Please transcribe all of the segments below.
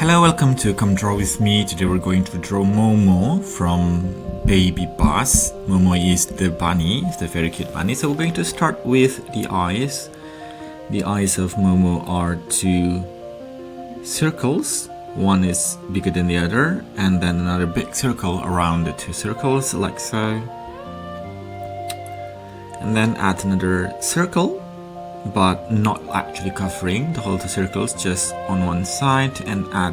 Hello, welcome to Come Draw With Me. Today we're going to draw Momo from BabyBus. Momo is the bunny, it's the very cute bunny. So we're going to start with the eyes. The eyes of Momo are two circles. One is bigger than the other, and then another big circle around the two circles, like so. And then add another circle, but not actually covering the whole two circles, just on one side, and add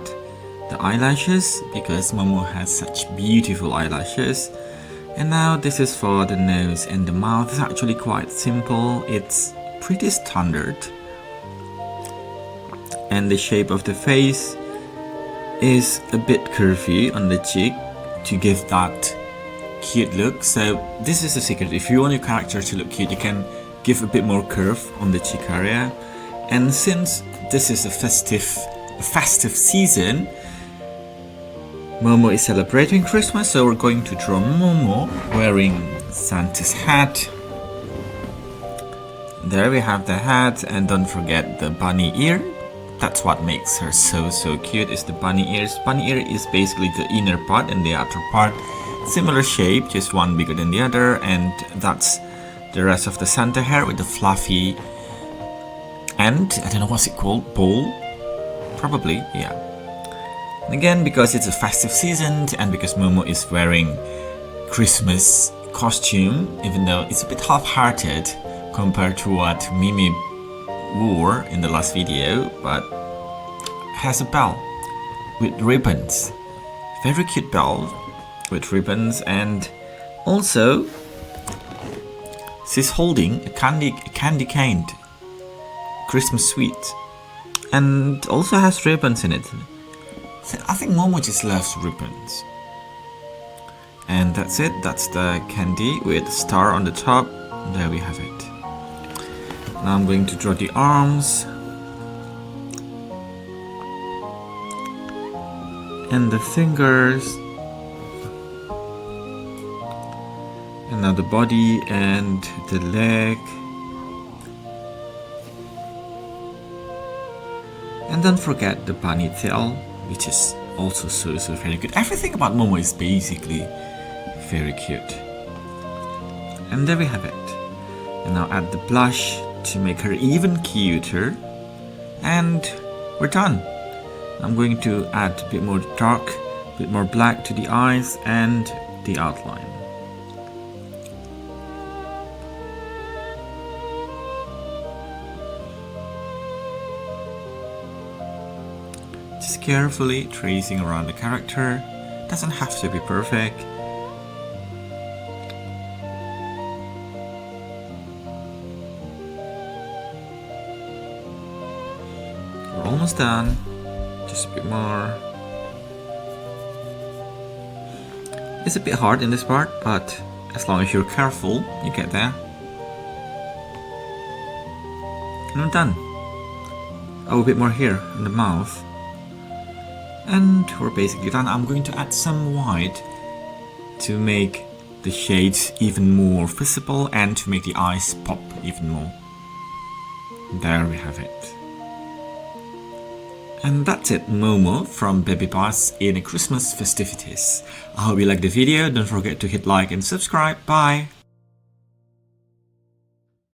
the eyelashes because Momo has such beautiful eyelashes. And now this is for the nose and the mouth. It's actually quite simple, it's pretty standard. And the shape of the face is a bit curvy on the cheek to give that cute look. So this is the secret. If you want your character to look cute, you can give a bit more curve on the cheek area. And since this is a festive season, Momo is celebrating Christmas, so we're going to draw Momo wearing Santa's hat. There we have the hat, and don't forget the bunny ear. That's what makes her so cute, is the bunny ears. Bunny ear is basically the inner part and the outer part. Similar shape, just one bigger than the other, and that's the rest of the Santa hair with the fluffy end. I don't know what's it called, bowl? Probably, yeah. And again, because it's a festive season and because Momo is wearing Christmas costume, even though it's a bit half-hearted compared to what Mimi wore in the last video, but has a bell with ribbons. Very cute bell with ribbons, and also she's holding a candy cane Christmas sweet, and also has ribbons in it. I think Momo just loves ribbons. And that's it, that's the candy with a star on the top. There we have it. Now I'm going to draw the arms and the fingers, and now the body and the leg. And don't forget the bunny tail, which is also so very good. Everything about Momo is basically very cute. And there we have it. And now add the blush to make her even cuter. And we're done. I'm going to add a bit more dark, a bit more black to the eyes and the outline. Just carefully tracing around the character. Doesn't have to be perfect. We're almost done. Just a bit more. It's a bit hard in this part, but as long as you're careful, you get there. And I'm done. Oh, a bit more here in the mouth. And we're basically done. I'm going to add some white to make the shades even more visible and to make the eyes pop even more. There we have it. And that's it, Momo from BabyBus in Christmas festivities. I hope you liked the video. Don't forget to hit like and subscribe. Bye!